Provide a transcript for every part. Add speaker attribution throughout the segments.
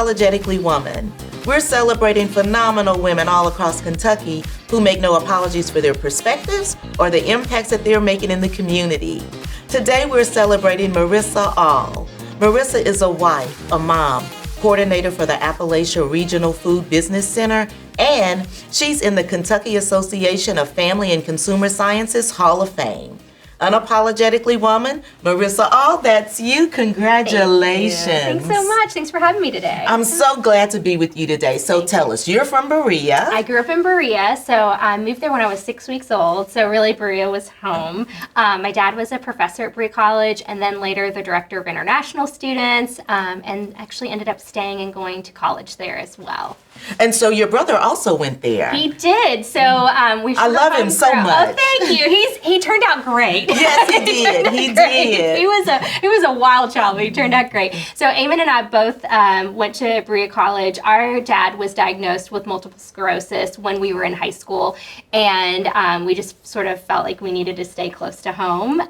Speaker 1: Unapologetically Woman. We're celebrating phenomenal women all across Kentucky who make no apologies for their perspectives or the impacts that they're making in the community. Today we're celebrating Marisa Aull. Marisa is a wife, a mom, coordinator for the Appalachia Regional Food Business Center, and she's in the Kentucky Association of Family and Consumer Sciences Hall of Fame. Unapologetically Woman, Marisa Aull, that's you. Congratulations.
Speaker 2: Thanks so much. Thanks for having me today.
Speaker 1: I'm so glad to be with you today. So tell us, you're from Berea.
Speaker 2: I grew up in Berea, so I moved there when I was 6 weeks old, so really Berea was home. My dad was a professor at Berea College and then later the director of international students, and actually ended up staying and going to college there as well.
Speaker 1: And so your brother also went there.
Speaker 2: He did. So we.
Speaker 1: I love him so much.
Speaker 2: Oh, thank you. He turned out great.
Speaker 1: Yes, he did. He did.
Speaker 2: He was a wild child, but he turned out great. So Eamon and I both went to Berea College. Our dad was diagnosed with multiple sclerosis when we were in high school, and we just sort of felt like we needed to stay close to home.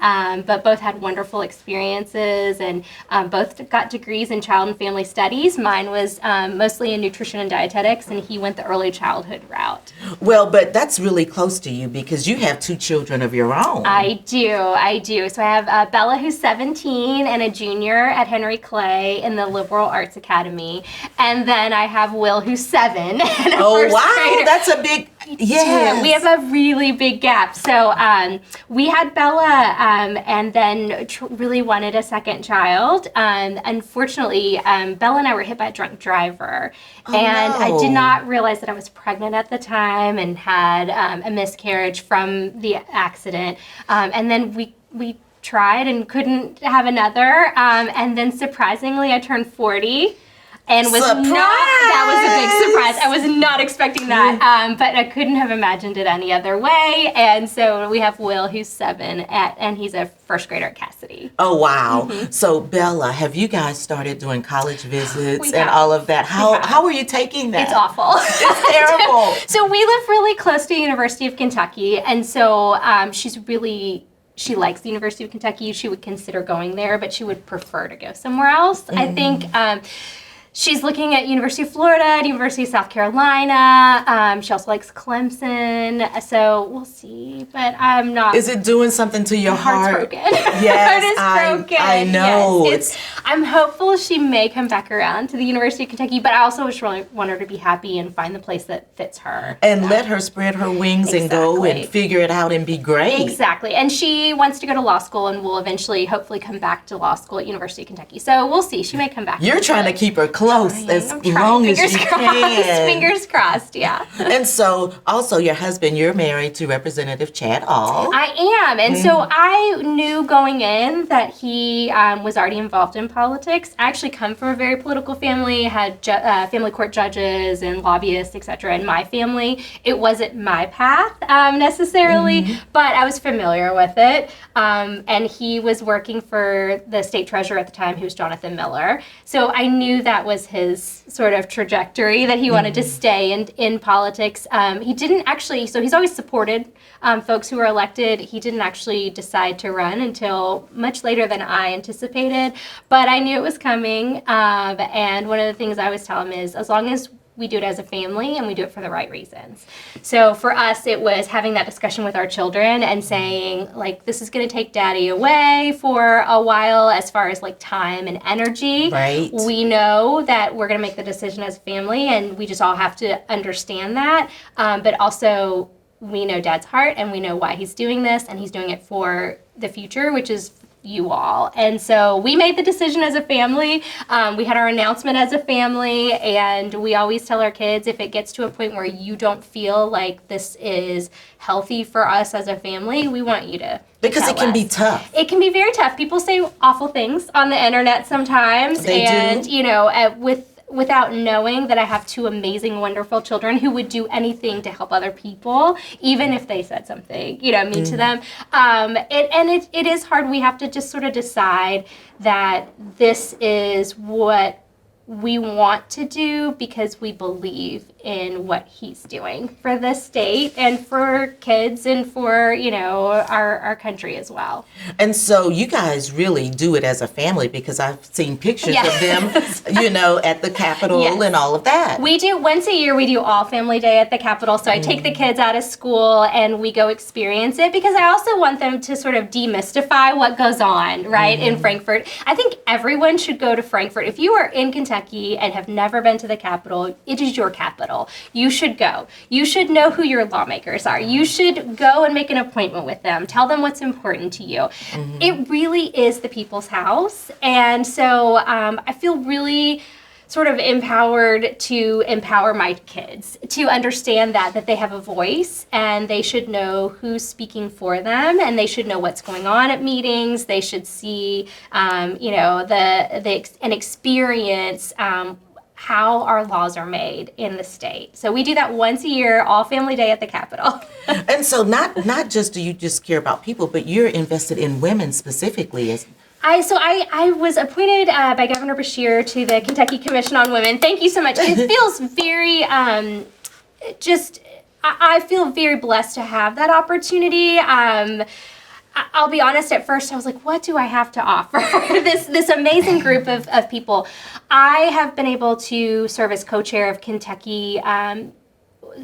Speaker 2: But both had wonderful experiences, and both got degrees in child and family studies. Mine was mostly in nutrition and dietetics, and he went the early childhood route.
Speaker 1: Well, but that's really close to you because you have 2 children of your own.
Speaker 2: I do. So I have Bella, who's 17 and a junior at Henry Clay in the Liberal Arts Academy. And then I have Will, who's 7 and a first grader.
Speaker 1: That's a big, yes.
Speaker 2: We have a really big gap. So we had Bella and then really wanted a second child. Unfortunately, Bella and I were hit by a drunk driver. I did not realize that I was pregnant at the time and had a miscarriage from the accident. And then we tried and couldn't have another. And then surprisingly, I turned 40. And that was a big surprise. I was not expecting that, but I couldn't have imagined it any other way. And so we have Will, who's 7, and he's a first grader at Cassidy.
Speaker 1: Oh, wow. Mm-hmm. So Bella, have you guys started doing college visits and all of that? How are you taking that?
Speaker 2: It's awful.
Speaker 1: It's terrible.
Speaker 2: So we live really close to the University of Kentucky, and so she likes the University of Kentucky. She would consider going there, but she would prefer to go somewhere else. Mm-hmm. I think she's looking at University of Florida, University of South Carolina. She also likes Clemson. So we'll see, but I'm not.
Speaker 1: Is it doing something to your heart?
Speaker 2: Heart's broken.
Speaker 1: Yes,
Speaker 2: heart is broken.
Speaker 1: I know.
Speaker 2: Yes, I'm hopeful she may come back around to the University of Kentucky, but I also just really want her to be happy and find the place that fits her.
Speaker 1: And let her spread her wings and go and figure it out and be great.
Speaker 2: Exactly. And she wants to go to law school and will eventually hopefully come back to law school at University of Kentucky. So we'll see. She may come back.
Speaker 1: You're trying to keep her close as long as you can.
Speaker 2: Fingers crossed, yeah.
Speaker 1: And so also your husband, you're married to Representative Chad Aull.
Speaker 2: I am. And so I knew going in that he was already involved in politics. I actually come from a very political family, had family court judges and lobbyists, etc. in my family. It wasn't my path necessarily, but I was familiar with it. And he was working for the state treasurer at the time, who was Jonathan Miller. So I knew that was his sort of trajectory, that he wanted to stay in politics. He didn't actually, so he's always supported folks who were elected. He didn't actually decide to run until much later than I anticipated, but I knew it was coming. And one of the things I always tell him is, as long as we do it as a family and we do it for the right reasons. So for us, it was having that discussion with our children and saying, like, this is going to take daddy away for a while as far as like time and energy.
Speaker 1: Right.
Speaker 2: We know that we're going to make the decision as a family, and we just all have to understand that. But also, we know dad's heart and we know why he's doing this, and he's doing it for the future, which is you all. And so we made the decision as a family. We had our announcement as a family, and we always tell our kids, if it gets to a point where you don't feel like this is healthy for us as a family, we want you to
Speaker 1: because it can be tough.
Speaker 2: It can be very tough. People say awful things on the internet sometimes.
Speaker 1: They
Speaker 2: do.
Speaker 1: You
Speaker 2: know, without knowing that I have 2 amazing, wonderful children who would do anything to help other people, even if they said something, mean to them. It is hard. We have to just sort of decide that this is what we want to do because we believe in what he's doing for the state and for kids and for, our country as well.
Speaker 1: And so you guys really do it as a family, because I've seen pictures of them, at the Capitol and all of that.
Speaker 2: We do, once a year, we do all family day at the Capitol. So I take the kids out of school and we go experience it, because I also want them to sort of demystify what goes on, right, in Frankfort. I think everyone should go to Frankfort. If you are in Kentucky and have never been to the Capitol, it is your capital. You should go. You should know who your lawmakers are. You should go and make an appointment with them. Tell them what's important to you. It really is the people's house. And so I feel really sort of empowered to empower my kids to understand that they have a voice, and they should know who's speaking for them, and they should know what's going on at meetings. They should see, and experience how our laws are made in the state. So we do that once a year, all family day at the Capitol.
Speaker 1: And so not just do you just care about people, but you're invested in women specifically.
Speaker 2: I was appointed by Governor Beshear to the Kentucky Commission on Women. Thank you so much. It feels very, I feel very blessed to have that opportunity. I'll be honest, at first I was like, what do I have to offer this amazing group of people? I have been able to serve as co-chair of Kentucky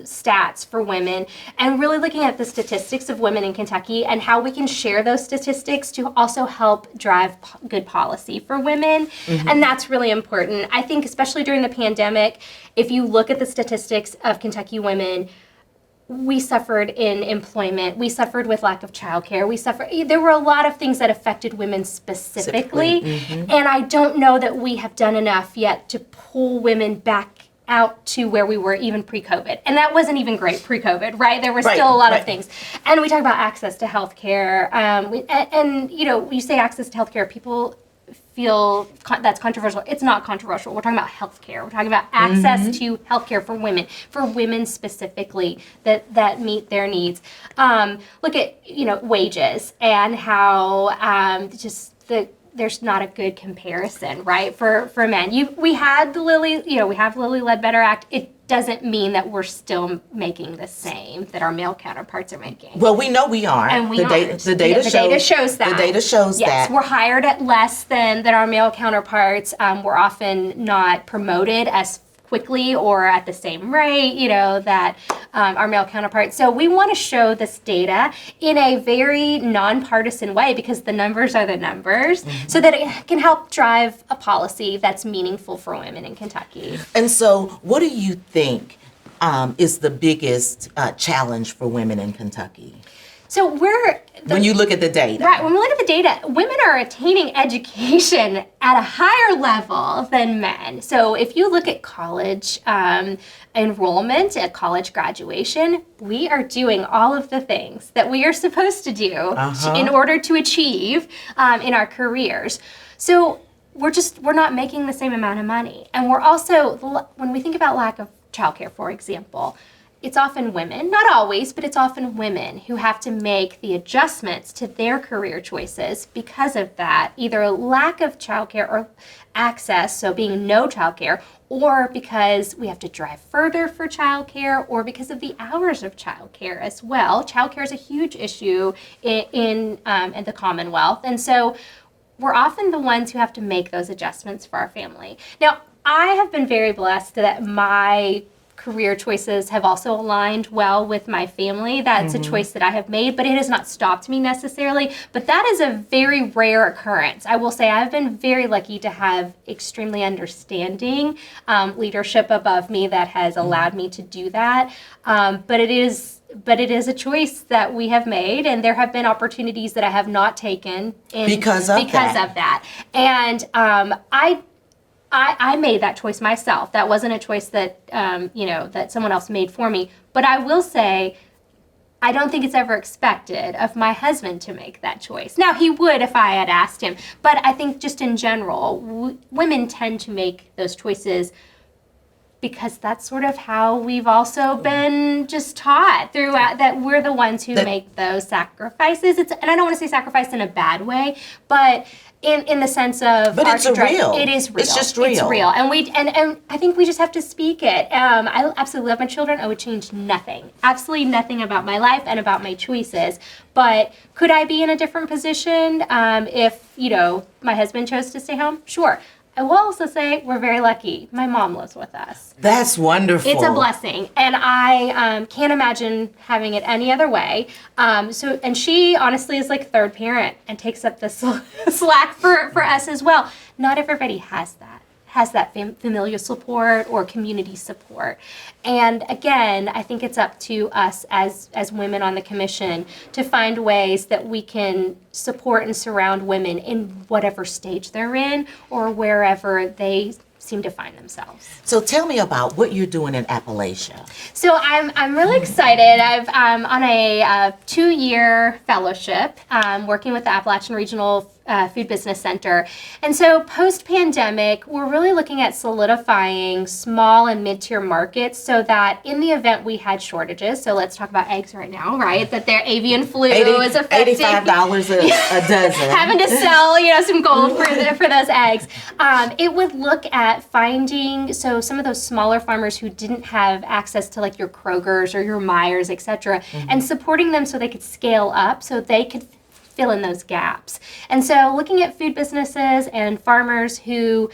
Speaker 2: stats for women, and really looking at the statistics of women in Kentucky and how we can share those statistics to also help drive good policy for women. And that's really important. I think especially during the pandemic, if you look at the statistics of Kentucky women, we suffered in employment. We suffered with lack of childcare. There were a lot of things that affected women specifically. And I don't know that we have done enough yet to pull women back out to where we were even pre-COVID. And that wasn't even great pre-COVID, right? There were still a lot of things. And we talk about access to healthcare. You say access to healthcare, people feel that's controversial. It's not controversial. We're talking about healthcare. We're talking about access to healthcare for women specifically that meet their needs. Look at wage and how there's not a good comparison, right, for men. We have the Lilly Ledbetter Act. It doesn't mean that we're still making the same that our male counterparts are making.
Speaker 1: Well, we know we are.
Speaker 2: And we aren't.
Speaker 1: The data shows that. The data shows that.
Speaker 2: Yes, we're hired at less than our male counterparts. We're often not promoted as quickly or at the same rate, that our male counterparts. So we want to show this data in a very nonpartisan way, because the numbers are the numbers, so that it can help drive a policy that's meaningful for women in Kentucky.
Speaker 1: And so what do you think is the biggest challenge for women in Kentucky?
Speaker 2: So
Speaker 1: when you look at the data.
Speaker 2: Right, when we look at the data, women are attaining education at a higher level than men. So if you look at college enrollment, at college graduation, we are doing all of the things that we are supposed to do in order to achieve in our careers. So we're not making the same amount of money. And we're also, when we think about lack of childcare, for example, it's often women, not always, but it's often women who have to make the adjustments to their career choices because of that, either lack of childcare or access, so being no childcare, or because we have to drive further for childcare, or because of the hours of childcare as well. Childcare is a huge issue in the Commonwealth, and so we're often the ones who have to make those adjustments for our family. Now, I have been very blessed that my career choices have also aligned well with my family. That's a choice that I have made, but it has not stopped me necessarily. But that is a very rare occurrence. I will say I've been very lucky to have extremely understanding leadership above me that has allowed me to do that. But it is a choice that we have made, and there have been opportunities that I have not taken because of that. And I made that choice myself. That wasn't a choice that that someone else made for me. But I will say, I don't think it's ever expected of my husband to make that choice. Now, he would if I had asked him. But I think just in general, women tend to make those choices because that's sort of how we've also been just taught throughout, that we're the ones who make those sacrifices. And I don't want to say sacrifice in a bad way, but in the sense of,
Speaker 1: but it's real.
Speaker 2: It is real.
Speaker 1: It's just real.
Speaker 2: It's real, and I think we just have to speak it. I absolutely love my children. I would change nothing, absolutely nothing about my life and about my choices. But could I be in a different position if my husband chose to stay home? Sure. I will also say we're very lucky. My mom lives with us.
Speaker 1: That's wonderful.
Speaker 2: It's a blessing, and I can't imagine having it any other way. And she honestly is like third parent and takes up the slack for us as well. Not everybody has that familial support or community support. And again, I think it's up to us as women on the commission to find ways that we can support and surround women in whatever stage they're in or wherever they seem to find themselves.
Speaker 1: So tell me about what you're doing in Appalachia.
Speaker 2: So I'm really excited. I'm on a 2-year fellowship working with the Appalachian Regional Food Business Center. And so post-pandemic, we're really looking at solidifying small and mid-tier markets so that in the event we had shortages, so let's talk about eggs right now, right? That their avian flu is affecting
Speaker 1: $85 a dozen.
Speaker 2: Having to sell, some gold for those eggs. It would look at finding, so some of those smaller farmers who didn't have access to like your Kroger's or your Meijer's, et cetera, and supporting them so they could scale up, so they could fill in those gaps. And so looking at food businesses and farmers who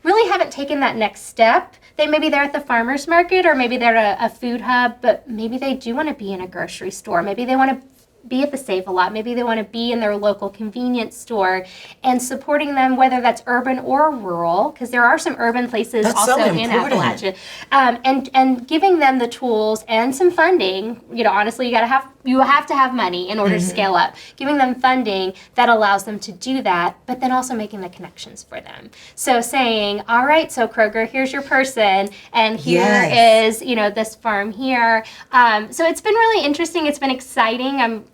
Speaker 2: really haven't taken that next step. Maybe they're at the farmer's market, or maybe they're at a food hub, but maybe they do want to be in a grocery store. Maybe they want to be at the Save-A-Lot. Maybe they want to be in their local convenience store, and supporting them, whether that's urban or rural, because there are some urban places also in Appalachia, and giving them the tools and some funding. Honestly, you have to have money in order to scale up. Giving them funding that allows them to do that, but then also making the connections for them. So saying, all right, so Kroger, here's your person, and here is this farm here. So it's been really interesting. It's been exciting. I'm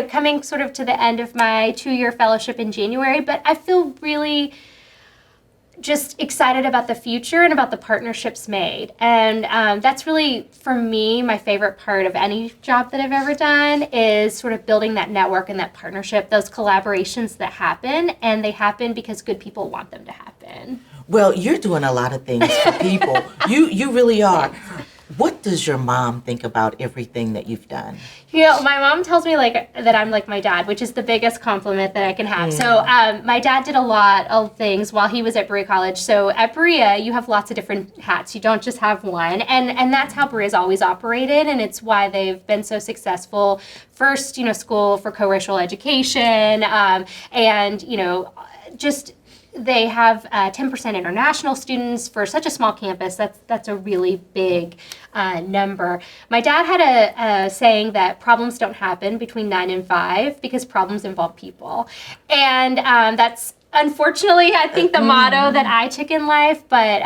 Speaker 2: coming sort of to the end of my 2-year fellowship in January, but I feel really just excited about the future and about the partnerships made. And that's really, for me, my favorite part of any job that I've ever done is sort of building that network and that partnership, those collaborations that happen, and they happen because good people want them to happen.
Speaker 1: Well, you're doing a lot of things for people. You really are. What does your mom think about everything that you've done?
Speaker 2: My mom tells me that I'm like my dad, which is the biggest compliment that I can have. So my dad did a lot of things while he was at Berea College. So at Berea, you have lots of different hats. You don't just have one. And that's how Berea's always operated, and it's why they've been so successful. First, school for co-racial education, and just they have 10% international students for such a small campus. That's a really big number. My dad had a saying that problems don't happen between 9 and 5 because problems involve people. And that's unfortunately, I think, the motto that I took in life. But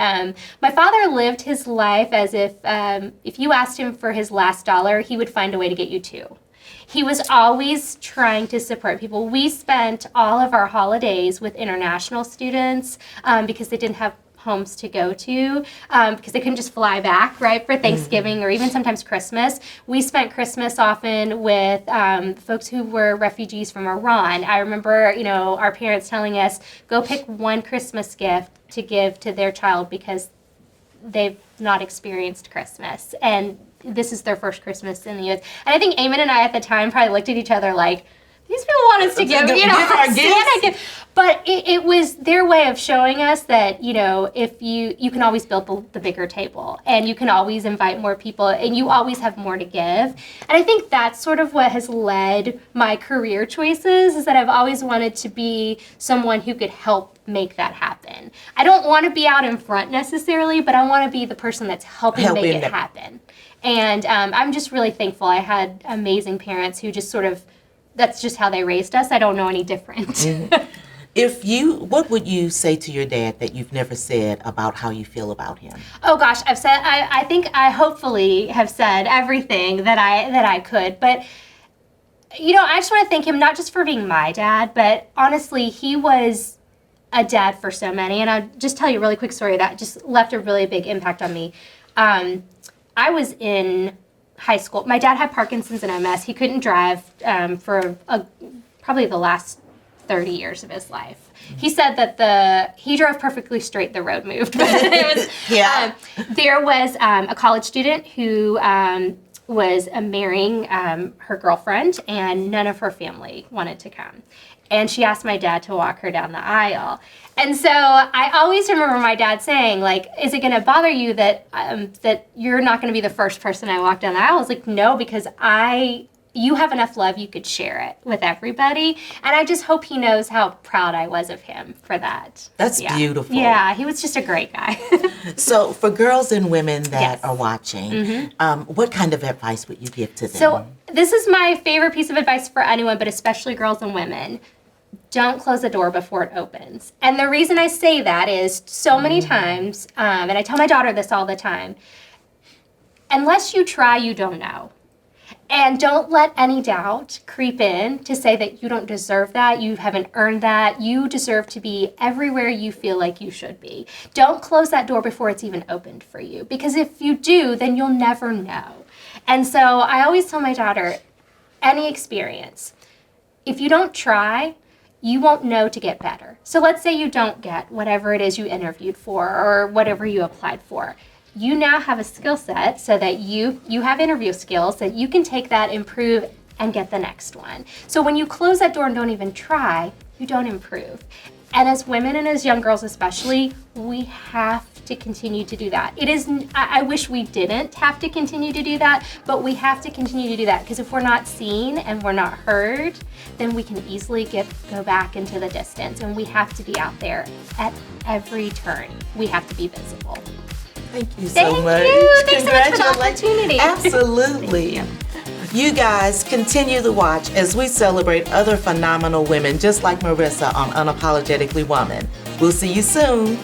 Speaker 2: my father lived his life as if you asked him for his last dollar, he would find a way to get you 2. He was always trying to support people. We spent all of our holidays with international students because they didn't have homes to go to, because they couldn't just fly back, right, for Thanksgiving or even sometimes Christmas. We spent Christmas often with folks who were refugees from Iran. I remember, our parents telling us, go pick one Christmas gift to give to their child because they've not experienced Christmas. And this is their first Christmas in the U.S. And I think Eamon and I at the time probably looked at each other like, these people want us to give Santa gifts. But it was their way of showing us that, if you can always build the bigger table, and you can always invite more people, and you always have more to give. And I think that's sort of what has led my career choices, is that I've always wanted to be someone who could help make that happen. I don't want to be out in front necessarily, but I want to be the person that's helping make it happen. And I'm just really thankful. I had amazing parents who just sort of, that's just how they raised us. I don't know any different.
Speaker 1: What would you say to your dad that you've never said about how you feel about him?
Speaker 2: Oh gosh, I think I hopefully have said everything that I could. But I just want to thank him, not just for being my dad, but honestly, he was a dad for so many. And I'll just tell you a really quick story that just left a really big impact on me. I was in high school. My dad had Parkinson's and MS. He couldn't drive for probably the last 30 years of his life. He said that he drove perfectly straight, the road moved. But it was, there was a college student who was marrying her girlfriend, and none of her family wanted to come. And she asked my dad to walk her down the aisle. And so I always remember my dad saying, like, is it going to bother you that that you're not going to be the first person I walk down the aisle? I was like, no, because you have enough love, you could share it with everybody. And I just hope he knows how proud I was of him for that.
Speaker 1: That's beautiful.
Speaker 2: Yeah, he was just a great guy.
Speaker 1: So for girls and women that are watching, what kind of advice would you give to them?
Speaker 2: So this is my favorite piece of advice for anyone, but especially girls and women. Don't close the door before it opens. And the reason I say that is so many times, and I tell my daughter this all the time, unless you try, you don't know. And don't let any doubt creep in to say that you don't deserve that, you haven't earned that, you deserve to be everywhere you feel like you should be. Don't close that door before it's even opened for you, because if you do, then you'll never know. And so I always tell my daughter, any experience, if you don't try, you won't know to get better. So let's say you don't get whatever it is you interviewed for or whatever you applied for. You now have a skill set so that you have interview skills that you can take that, improve, and get the next one. So when you close that door and don't even try, you don't improve. And as women and as young girls especially, we have to continue to do that. I wish we didn't have to continue to do that, but we have to continue to do that, because if we're not seen and we're not heard, then we can easily go back into the distance, and we have to be out there at every turn. We have to be visible.
Speaker 1: Thank you so much.
Speaker 2: Thank you. Thanks so much for the opportunity.
Speaker 1: Absolutely. You guys continue to watch as we celebrate other phenomenal women just like Marisa on Unapologetically Woman. We'll see you soon.